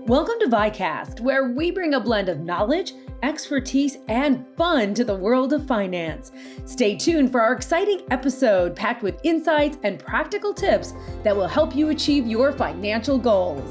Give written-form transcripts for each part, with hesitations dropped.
Welcome to VyCast, where we bring a blend of knowledge, expertise, and fun to the world of finance. Stay tuned for our exciting episode packed with insights and practical tips that will help you achieve your financial goals.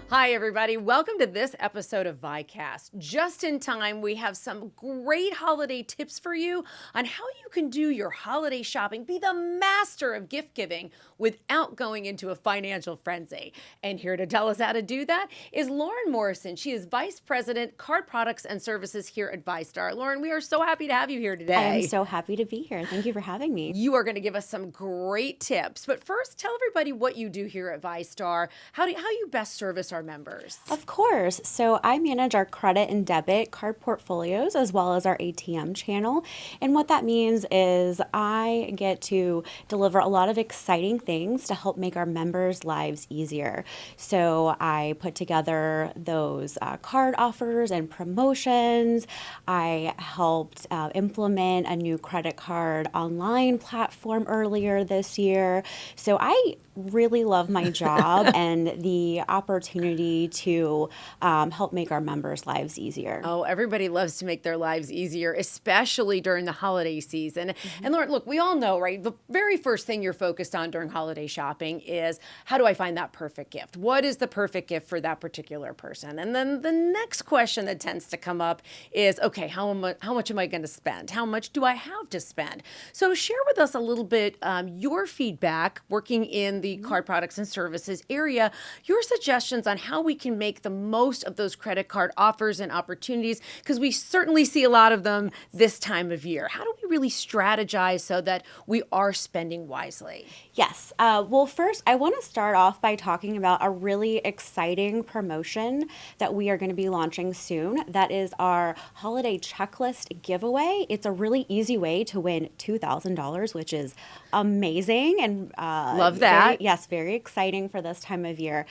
Hi, everybody. Welcome to this episode of VyCast. Just in time, we have some great holiday tips for you on how you can do your holiday shopping, be the master of gift giving without going into a financial frenzy. And here to tell us how to do that is Lauren Morrison. She is Vice President, Card Products and Services here at VyStar. Lauren, we are so happy to have you here today. I am so happy to be here. Thank you for having me. You are going to give us some great tips. But first, tell everybody what you do here at VyStar, how you best service our members. Of course. So I manage our credit and debit card portfolios as well as our ATM channel. And what that means is I get to deliver a lot of exciting things to help make our members' lives easier. So I put together those card offers and promotions. I helped implement a new credit card online platform earlier this year. So I really love my job and the opportunity to help make our members' lives easier. Oh, everybody loves to make their lives easier, especially during the holiday season. Mm-hmm. And Lauren, look, we all know, right? The very first thing you're focused on during holiday shopping is, how do I find that perfect gift? What is the perfect gift for that particular person? And then the next question that tends to come up is, okay, how much am I going to spend? How much do I have to spend? So share with us a little bit your feedback working in the card products and services area, your suggestions on how we can make the most of those credit card offers and opportunities, because we certainly see a lot of them this time of year. How do we really strategize so that we are spending wisely? Yes. Well, first, I want to start off by talking about a really exciting promotion that we are going to be launching soon. That is our holiday checklist giveaway. It's a really easy way to win $2,000, which is amazing. And love that. Very exciting for this time of year.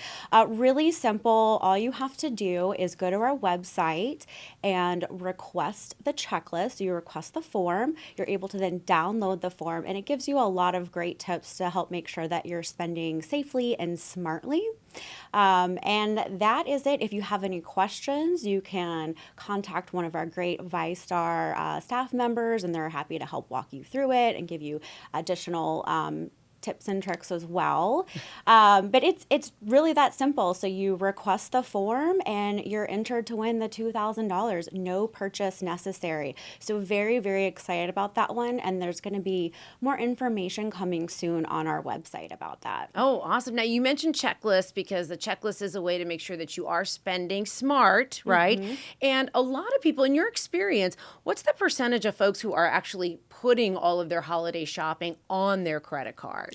Really simple. All you have to do is go to our website and request the checklist. You request the form. You're able to then download the form, and it gives you a lot of great tips to help make sure that you're spending safely and smartly. And that is it. If you have any questions, you can contact one of our great VyStar staff members, and they're happy to help walk you through it and give you additional tips and tricks as well. But it's really that simple. So you request the form and you're entered to win the $2,000. No purchase necessary. So very, very excited about that one. And there's going to be more information coming soon on our website about that. Oh, awesome. Now you mentioned checklists, because the checklist is a way to make sure that you are spending smart, right? Mm-hmm. And a lot of people, in your experience, what's the percentage of folks who are actually putting all of their holiday shopping on their credit cards?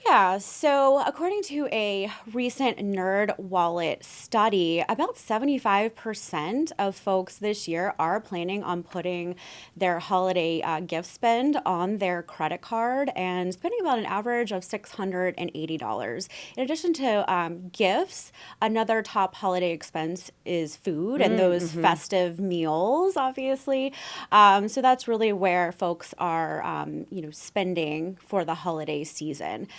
Yeah, so according to a recent NerdWallet study, about 75% of folks this year are planning on putting their holiday gift spend on their credit card and spending about an average of $680. In addition to gifts, another top holiday expense is food and those festive meals, obviously. So that's really where folks are, spending for the holiday season.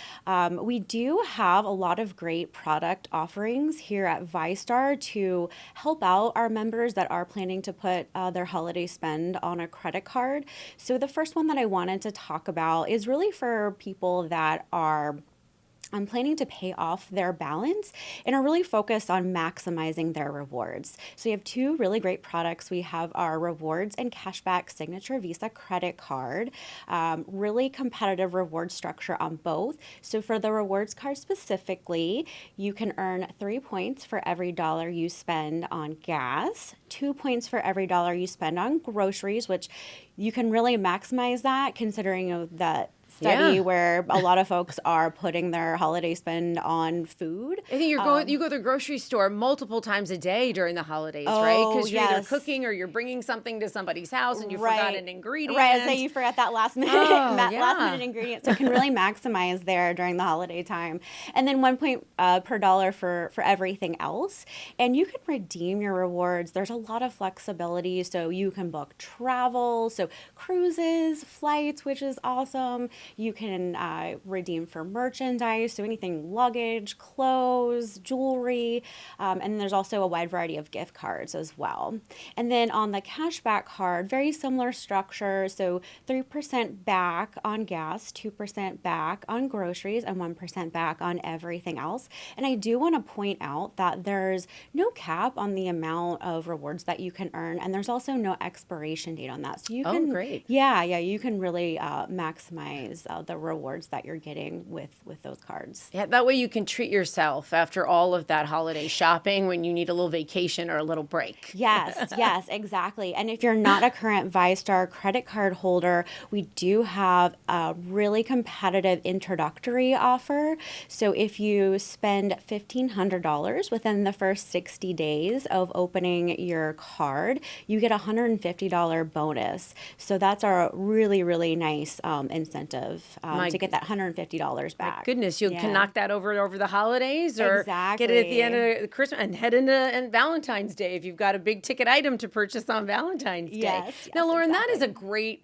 We do have a lot of great product offerings here at VyStar to help out our members that are planning to put their holiday spend on a credit card. So the first one that I wanted to talk about is really for people that are planning to pay off their balance and are really focused on maximizing their rewards. So you have two really great products. We have our rewards and cashback signature Visa credit card, really competitive reward structure on both. So for the rewards card specifically, you can earn 3 points for every dollar you spend on gas, 2 points for every dollar you spend on groceries, which you can really maximize that considering that study where a lot of folks are putting their holiday spend on food. I think you go to the grocery store multiple times a day during the holidays, right? Because you're either cooking or you're bringing something to somebody's house and you forgot an ingredient. Right, so you forgot that last minute last minute ingredient. So it can really maximize there during the holiday time. And then 1 point per dollar for everything else. And you can redeem your rewards. There's a lot of flexibility, so you can book travel, so cruises, flights, which is awesome. You can redeem for merchandise, so anything luggage, clothes, jewelry, and there's also a wide variety of gift cards as well. And then on the cashback card, very similar structure, so 3% back on gas, 2% back on groceries, and 1% back on everything else. And I do want to point out that there's no cap on the amount of rewards that you can earn, and there's also no expiration date on that. So you can, great. yeah, you can really maximize the rewards that you're getting with those cards. Yeah, that way you can treat yourself after all of that holiday shopping when you need a little vacation or a little break. Yes, exactly. And if you're not a current VyStar credit card holder, we do have a really competitive introductory offer. So if you spend $1,500 within the first 60 days of opening your card, you get a $150 bonus. So that's a really, really nice incentive to get that $150 back. Goodness, you can knock that over the holidays, or Exactly. get it at the end of Christmas and head into Valentine's Day if you've got a big ticket item to purchase on Valentine's Day. Yes, Now, Lauren, that is exactly. a great,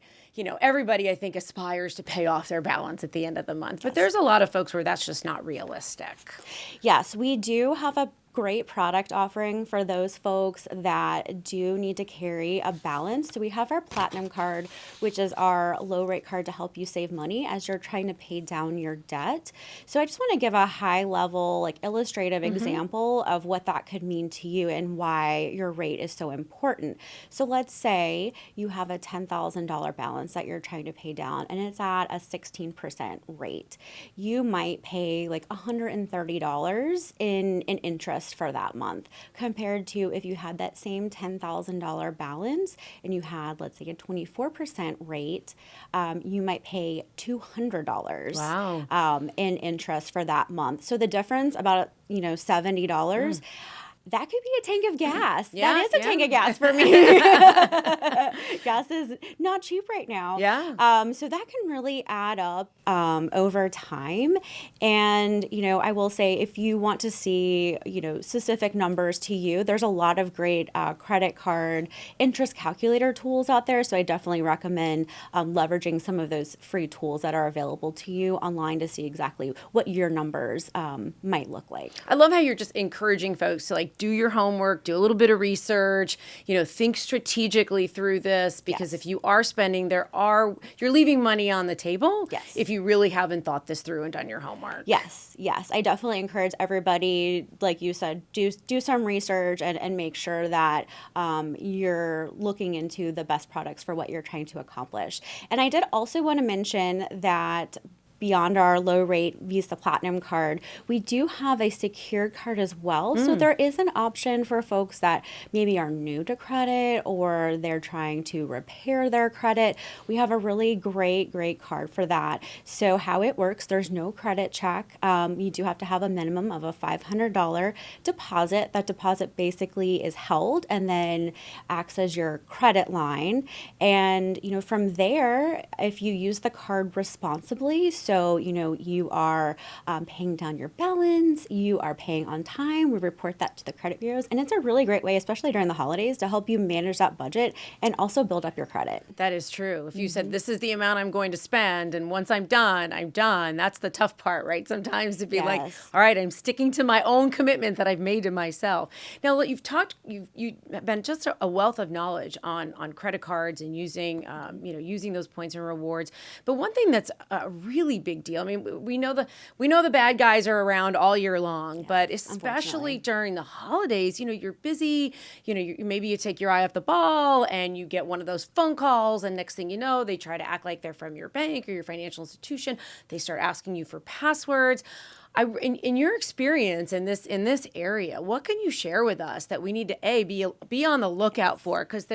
everybody I think aspires to pay off their balance at the end of the month, but there's a lot of folks where that's just not realistic. Yes, we do have a great product offering for those folks that do need to carry a balance. So we have our Platinum card, which is our low rate card to help you save money as you're trying to pay down your debt. So I just want to give a high level, like illustrative example of what that could mean to you and why your rate is so important. So let's say you have a $10,000 balance that you're trying to pay down and it's at a 16% rate. You might pay like $130 in interest for that month, compared to if you had that same $10,000 balance and you had, let's say, a 24% rate, you might pay $200 in interest for that month. So the difference, about $70. That could be a tank of gas. That is a tank of gas for me. Gas is not cheap right now. So that can really add up over time. And, I will say, if you want to see, specific numbers to you, there's a lot of great credit card interest calculator tools out there. So I definitely recommend leveraging some of those free tools that are available to you online to see exactly what your numbers might look like. I love how you're just encouraging folks to do your homework, do a little bit of research, think strategically through this, because if you are spending, you're leaving money on the table if you really haven't thought this through and done your homework. Yes. I definitely encourage everybody, like you said, do some research and make sure that you're looking into the best products for what you're trying to accomplish. And I did also want to mention that beyond our low rate Visa Platinum card, we do have a secured card as well. So there is an option for folks that maybe are new to credit or they're trying to repair their credit. We have a really great card for that. So how it works, there's no credit check. You do have to have a minimum of a $500 deposit. That deposit basically is held and then acts as your credit line. And, from there, if you use the card responsibly, so, you are paying down your balance, you are paying on time, we report that to the credit bureaus, and it's a really great way, especially during the holidays, to help you manage that budget and also build up your credit. That is true. If you said, this is the amount I'm going to spend, and once I'm done, that's the tough part, right? Sometimes to be like, all right, I'm sticking to my own commitment that I've made to myself. Now, you've been just a wealth of knowledge on credit cards and using those points and rewards. But one thing that's a really big deal. I mean, we know the bad guys are around all year long, but especially during the holidays, you're busy, maybe you take your eye off the ball and you get one of those phone calls, and next thing you know, they try to act like they're from your bank or your financial institution. They start asking you for passwords. In your experience in this area, what can you share with us that we need to be on the lookout for? Because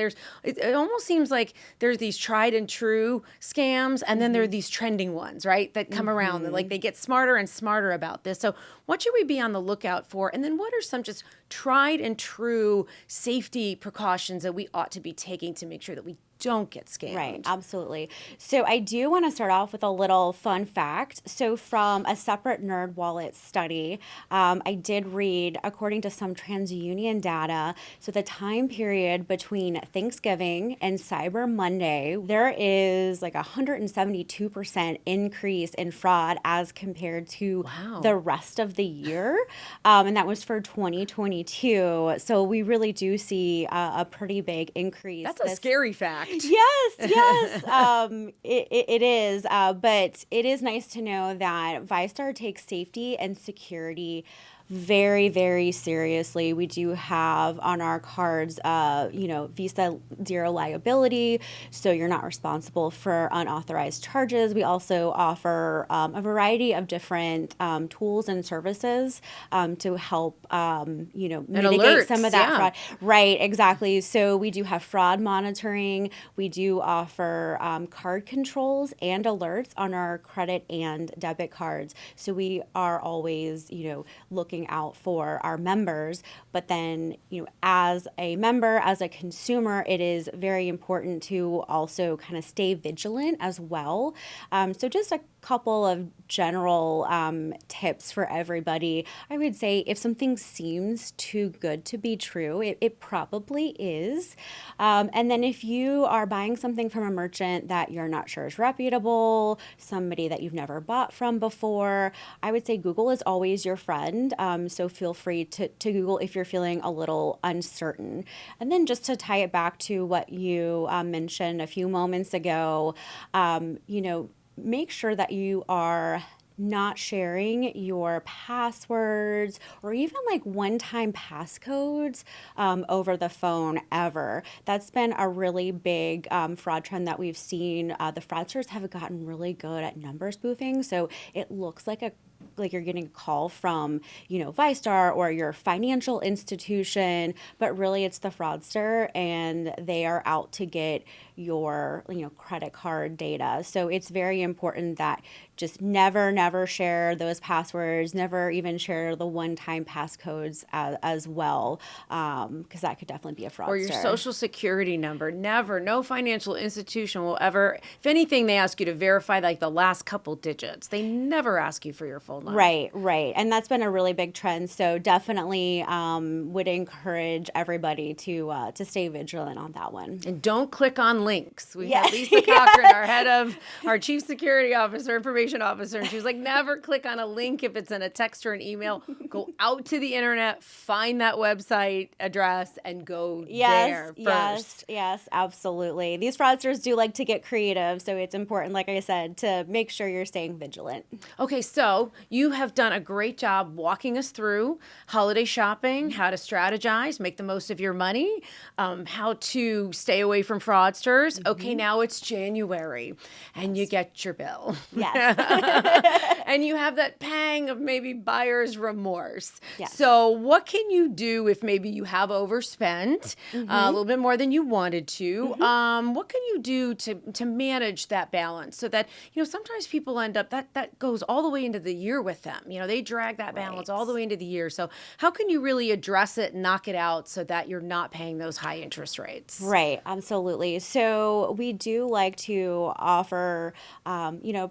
it almost seems like there's these tried and true scams, and then there are these trending ones, right, that come around. And they get smarter and smarter about this. So what should we be on the lookout for? And then what are some just tried and true safety precautions that we ought to be taking to make sure that we don't get scammed. Right, absolutely. So I do want to start off with a little fun fact. So from a separate NerdWallet study, I did read, according to some TransUnion data, so the time period between Thanksgiving and Cyber Monday, there is like a 172% increase in fraud as compared to the rest of the year. And that was for 2022. So we really do see a pretty big increase. That's a scary fact. Yes, yes, it is. But it is nice to know that VyStar takes safety and security very, very seriously. We do have on our cards, Visa zero liability, so you're not responsible for unauthorized charges. We also offer a variety of different tools and services to help, mitigate alerts, some of that fraud. Right, exactly. So we do have fraud monitoring. We do offer card controls and alerts on our credit and debit cards. So we are always, looking out for our members. But then, as a member, as a consumer, it is very important to also kind of stay vigilant as well. So just a couple of general tips for everybody. I would say if something seems too good to be true, it probably is. And then if you are buying something from a merchant that you're not sure is reputable, somebody that you've never bought from before, I would say Google is always your friend. So feel free to Google if you're feeling a little uncertain. And then just to tie it back to what you mentioned a few moments ago, make sure that you are not sharing your passwords or even like one-time passcodes over the phone ever. That's been a really big fraud trend that we've seen. The fraudsters have gotten really good at number spoofing, so it looks like you're getting a call from, VyStar or your financial institution, but really it's the fraudster and they are out to get your, credit card data. So it's very important that just never share those passwords, never even share the one-time passcodes as well, because that could definitely be a fraudster. Or your social security number. Never. No financial institution will ever, if anything, they ask you to verify like the last couple digits. They never ask you for your full number. Right. And that's been a really big trend. So definitely would encourage everybody to stay vigilant on that one. And don't click on links. We had Lisa Cochran, our chief security officer, information officer, and she was like, never click on a link if it's in a text or an email. Go out to the internet, find that website address, and go there first. Yes, absolutely. These fraudsters do like to get creative, so it's important, like I said, to make sure you're staying vigilant. Okay, so you have done a great job walking us through holiday shopping, how to strategize, make the most of your money, how to stay away from fraudsters. Okay, now it's January, and you get your bill. Yes. And you have that pang of maybe buyer's remorse. Yes. So what can you do if maybe you have overspent a little bit more than you wanted to? What can you do to manage that balance so that, sometimes people end up, that goes all the way into the year with them. They drag that balance all the way into the year. So how can you really address it, knock it out so that you're not paying those high interest rates? Right, absolutely. So we do like to offer,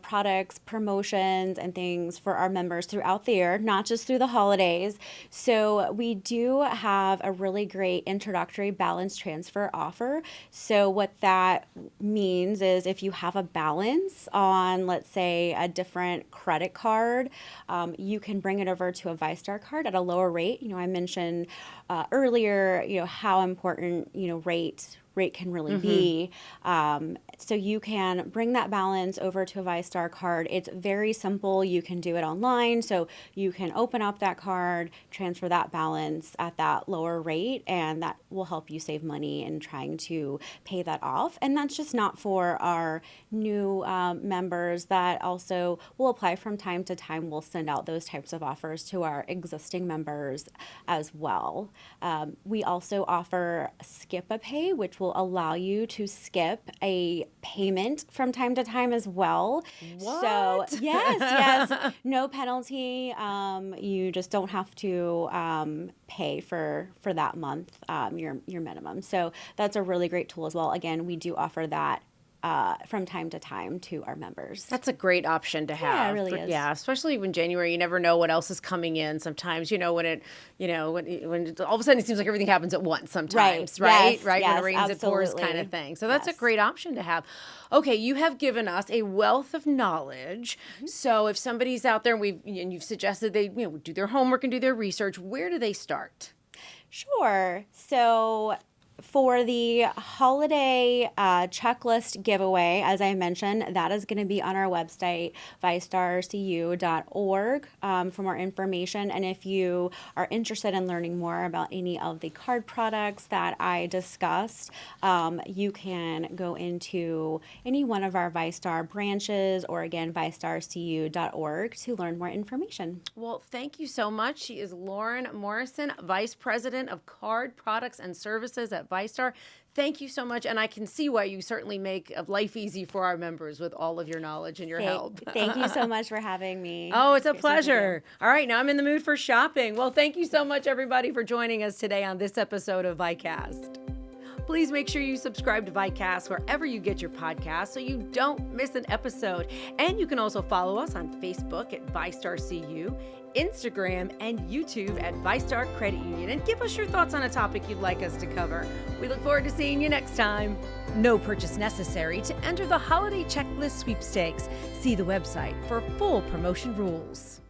products, promotions, and things for our members throughout the year, not just through the holidays. So we do have a really great introductory balance transfer offer. So what that means is if you have a balance on, let's say, a different credit card, you can bring it over to a VyStar card at a lower rate. I mentioned earlier, how important, rate can really be. So you can bring that balance over to a VyStar card. It's very simple. You can do it online. So you can open up that card, transfer that balance at that lower rate, and that will help you save money in trying to pay that off. And that's just not for our new members. That also will apply from time to time. We'll send out those types of offers to our existing members as well. We also offer Skip a Pay, which will will allow you to skip a payment from time to time as well. What? So yes, no penalty. You just don't have to pay for that month, your minimum. So that's a really great tool as well. Again, we do offer that from time to time to our members. That's a great option to have. Yeah, it really is. Yeah, especially when January, you never know what else is coming in. Sometimes, when all of a sudden it seems like everything happens at once sometimes, right? Yes, Right? When yes, it rains, it pours absolutely. kind of thing. So that's a Yes. great option to have. Okay, you have given us a wealth of knowledge. So if somebody's out there and you've suggested they do their homework and do their research, where do they start? Sure. So for the holiday checklist giveaway, as I mentioned, that is going to be on our website, VyStarCU.org, for more information. And if you are interested in learning more about any of the card products that I discussed, you can go into any one of our VyStar branches or, again, VyStarCU.org to learn more information. Well, thank you so much. She is Lauren Morrison, Vice President of Card Products and Services at VyStar. Thank you so much. And I can see why you certainly make life easy for our members with all of your knowledge and your help. Thank you so much for having me. Oh, it's a Great talking to you. pleasure. All right, now I'm in the mood for shopping. Well, thank you so much, everybody, for joining us today on this episode of VyCast. Please make sure you subscribe to VyCast wherever you get your podcasts so you don't miss an episode. And you can also follow us on Facebook at VyStar CU, Instagram, and YouTube at VyStar Credit Union. And give us your thoughts on a topic you'd like us to cover. We look forward to seeing you next time. No purchase necessary to enter the Holiday Checklist Sweepstakes. See the website for full promotion rules.